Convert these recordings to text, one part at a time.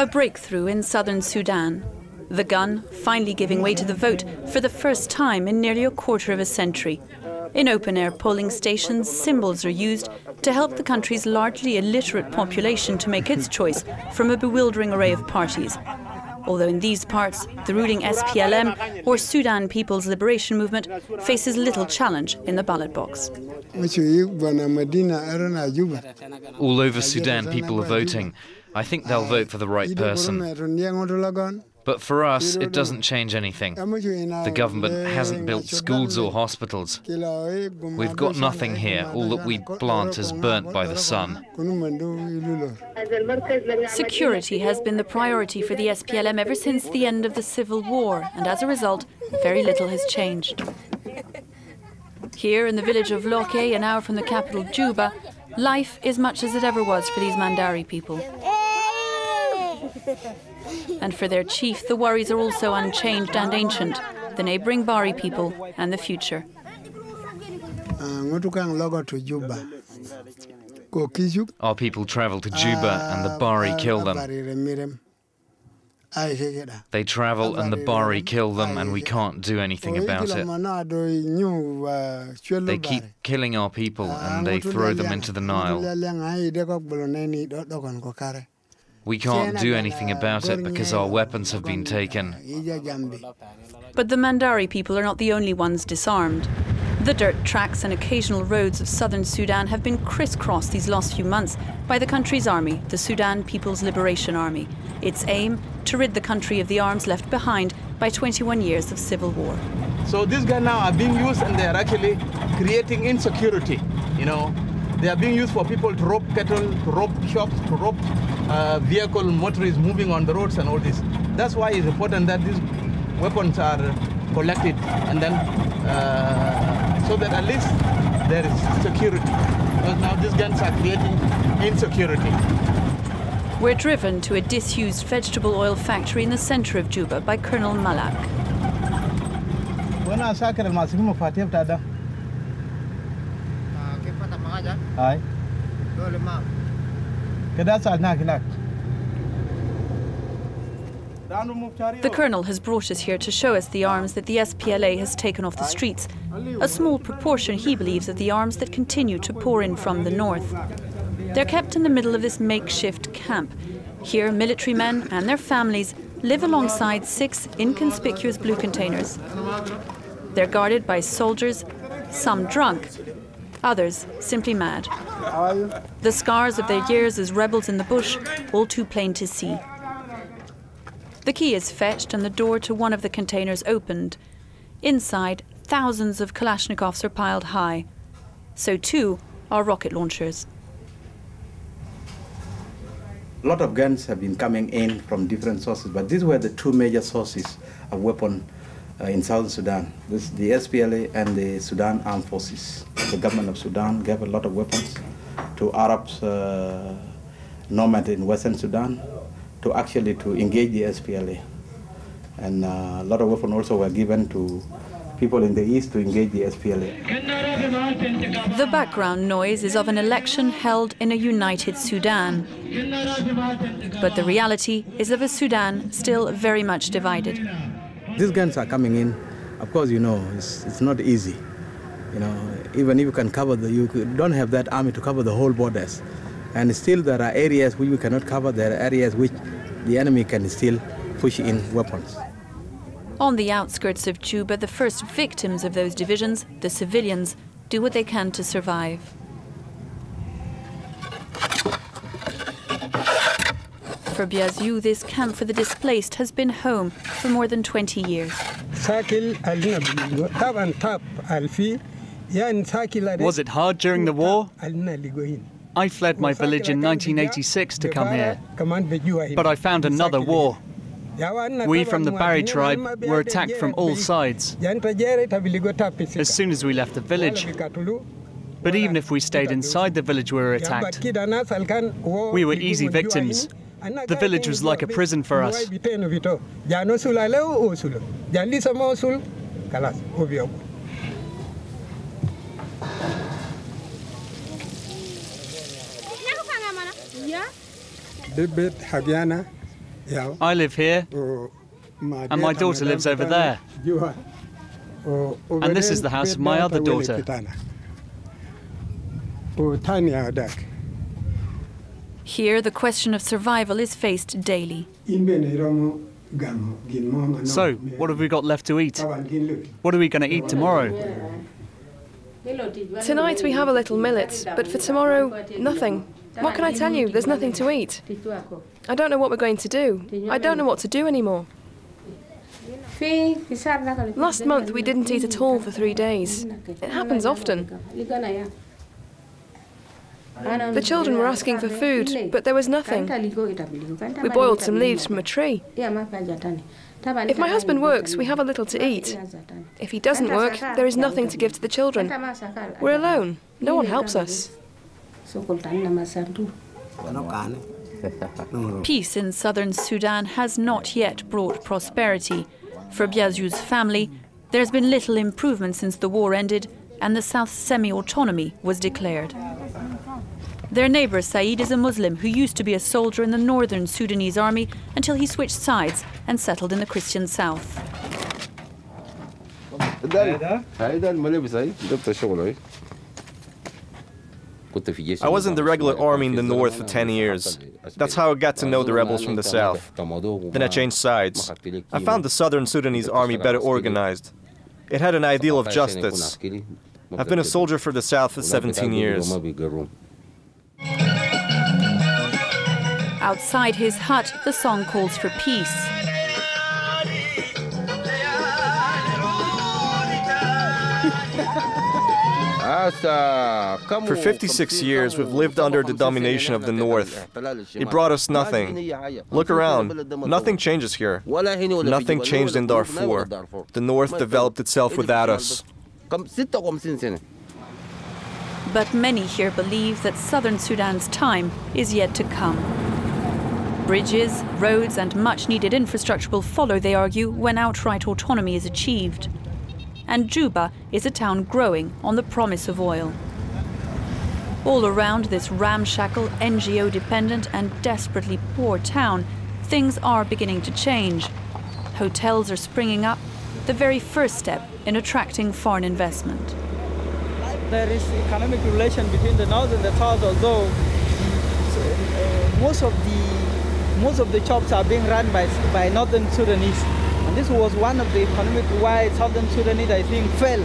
A breakthrough in southern Sudan. The gun finally giving way to the vote for the first time in nearly a quarter of a century. In open-air polling stations, symbols are used to help the country's largely illiterate population to make its choice from a bewildering array of parties. Although in these parts, the ruling SPLM, or Sudan People's Liberation Movement, faces little challenge in the ballot box. All over Sudan, people are voting. I think they'll vote for the right person. But for us, it doesn't change anything. The government hasn't built schools or hospitals. We've got nothing here. All that we plant is burnt by the sun. Security has been the priority for the SPLM ever since the end of the civil war, and as a result, very little has changed. Here in the village of Loke, an hour from the capital Juba, life is much as it ever was for these Mandari people. And for their chief, the worries are also unchanged and ancient, the neighbouring Bari people and the future. Our people travel to Juba and the Bari kill them. They travel and the Bari kill them and we can't do anything about it. They keep killing our people and they throw them into the Nile. We can't do anything about it because our weapons have been taken. But the Mandari people are not the only ones disarmed. The dirt tracks and occasional roads of southern Sudan have been crisscrossed these last few months by the country's army, the Sudan People's Liberation Army. Its aim, to rid the country of the arms left behind by 21 years of civil war. So these guys now are being used and they are actually creating insecurity, you know. They are being used for people to rob cattle, to rob shops, to rob vehicle motorists moving on the roads and all this. That's why it's important that these weapons are collected and then so that at least there is security. Because now these guns are creating insecurity. We're driven to a disused vegetable oil factory in the centre of Juba by Colonel Malak. The Colonel has brought us here to show us the arms that the SPLA has taken off the streets, a small proportion, he believes, of the arms that continue to pour in from the north. They're kept in the middle of this makeshift camp. Here, military men and their families live alongside 6 inconspicuous blue containers. They're guarded by soldiers, some drunk, others simply mad. The scars of their years as rebels in the bush, all too plain to see. The key is fetched and the door to one of the containers opened. Inside, thousands of Kalashnikovs are piled high. So too are rocket launchers. A lot of guns have been coming in from different sources, but these were the 2 major sources of weapons in South Sudan. This, the SPLA and the Sudan Armed Forces. The government of Sudan gave a lot of weapons to Arabs nomad in Western Sudan to engage the SPLA. And a lot of weapons also were given to people in the east to engage the SPLA. The background noise is of an election held in a united Sudan. But the reality is of a Sudan still very much divided. These guns are coming in. Of course, you know, it's not easy. You know, even if you can cover you don't have that army to cover the whole borders. And still there are areas which we cannot cover. There are areas which the enemy can still push in weapons. On the outskirts of Juba, the first victims of those divisions, the civilians, do what they can to survive. For Biaziou, this camp for the displaced has been home for more than 20 years. Was it hard during the war? I fled my village in 1986 to come here, but I found another war. We from the Bari tribe were attacked from all sides as soon as we left the village. But even if we stayed inside the village, we were attacked. We were easy victims. The village was like a prison for us. I live here, and my daughter lives over there. And this is the house of my other daughter. Here, the question of survival is faced daily. So, what have we got left to eat? What are we going to eat tomorrow? Tonight we have a little millet, but for tomorrow, nothing. What can I tell you? There's nothing to eat. I don't know what we're going to do. I don't know what to do anymore. Last month we didn't eat at all for 3 days. It happens often. The children were asking for food, but there was nothing. We boiled some leaves from a tree. If my husband works, we have a little to eat. If he doesn't work, there is nothing to give to the children. We're alone. No one helps us. Peace in southern Sudan has not yet brought prosperity. For Biazu's family, there's been little improvement since the war ended and the South semi-autonomy was declared. Their neighbour Saeed is a Muslim who used to be a soldier in the northern Sudanese army until he switched sides and settled in the Christian south. I was in the regular army in the north for 10 years. That's how I got to know the rebels from the south. Then I changed sides. I found the southern Sudanese army better organized. It had an ideal of justice. I've been a soldier for the south for 17 years. Outside his hut, the song calls for peace. For 56 years, we've lived under the domination of the North. It brought us nothing. Look around. Nothing changes here. Nothing changed in Darfur. The North developed itself without us. But many here believe that southern Sudan's time is yet to come. Bridges, roads and much-needed infrastructure will follow, they argue, when outright autonomy is achieved. And Juba is a town growing on the promise of oil. All around this ramshackle, NGO-dependent and desperately poor town, things are beginning to change. Hotels are springing up, the very first step in attracting foreign investment. There is economic relation between the north and the south, although most of the jobs are being run by northern Sudanese. And this was one of the economic why southern Sudanese, I think, fell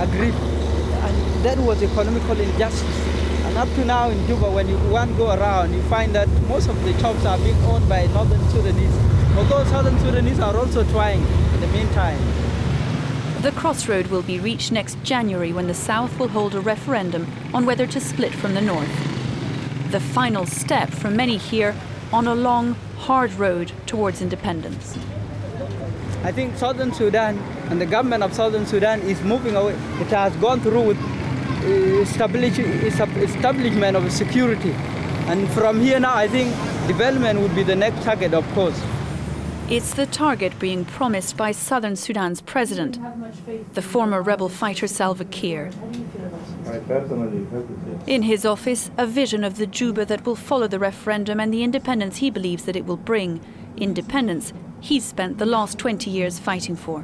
aggrieved. And that was economical injustice. And up to now in Juba, when you go around, you find that most of the jobs are being owned by northern Sudanese. Although southern Sudanese are also trying in the meantime. The crossroad will be reached next January when the South will hold a referendum on whether to split from the North. The final step for many here on a long, hard road towards independence. I think southern Sudan and the government of southern Sudan is moving away. It has gone through with establishment of security. And from here now, I think development would be the next target, of course. It's the target being promised by southern Sudan's president, the former rebel fighter Salva Kiir. In his office, a vision of the Juba that will follow the referendum and the independence he believes that it will bring. Independence he's spent the last 20 years fighting for.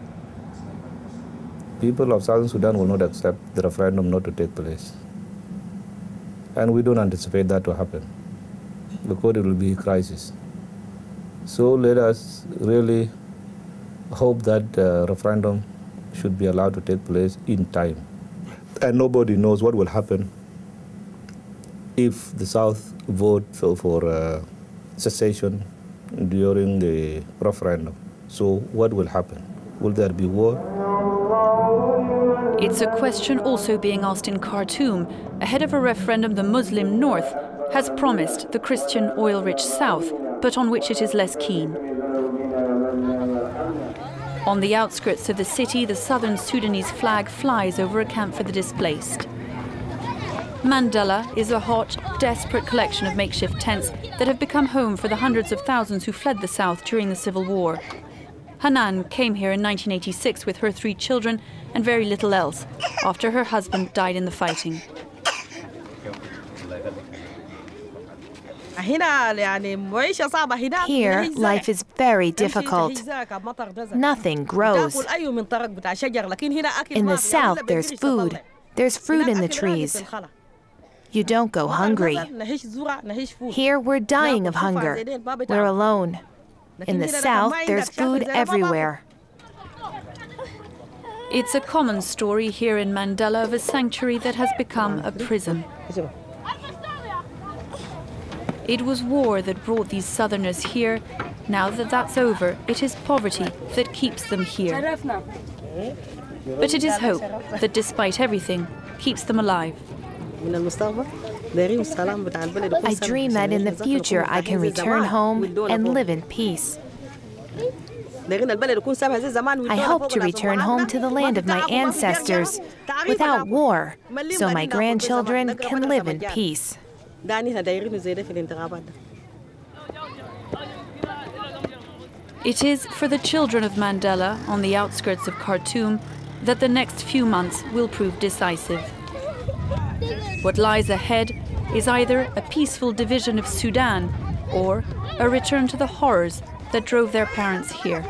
People of Southern Sudan will not accept the referendum not to take place. And we don't anticipate that to happen, because it will be a crisis. So let us really hope that the referendum should be allowed to take place in time. And nobody knows what will happen if the South votes for cessation during the referendum. So what will happen? Will there be war? It's a question also being asked in Khartoum. Ahead of a referendum, the Muslim North has promised the Christian oil-rich South, but on which it is less keen. On the outskirts of the city, the southern Sudanese flag flies over a camp for the displaced. Mandela is a hot, desperate collection of makeshift tents that have become home for the hundreds of thousands who fled the south during the civil war. Hanan came here in 1986 with her 3 children and very little else, after her husband died in the fighting. Here, life is very difficult. Nothing grows. In the south, there's food. There's fruit in the trees. You don't go hungry. Here, we're dying of hunger. We're alone. In the south, there's food everywhere. It's a common story here in Mandela of a sanctuary that has become a prison. It was war that brought these southerners here. Now that that's over, it is poverty that keeps them here. But it is hope that, despite everything, keeps them alive. I dream that in the future I can return home and live in peace. I hope to return home to the land of my ancestors without war, so my grandchildren can live in peace. It is for the children of Mandela on the outskirts of Khartoum that the next few months will prove decisive. What lies ahead is either a peaceful division of Sudan or a return to the horrors that drove their parents here.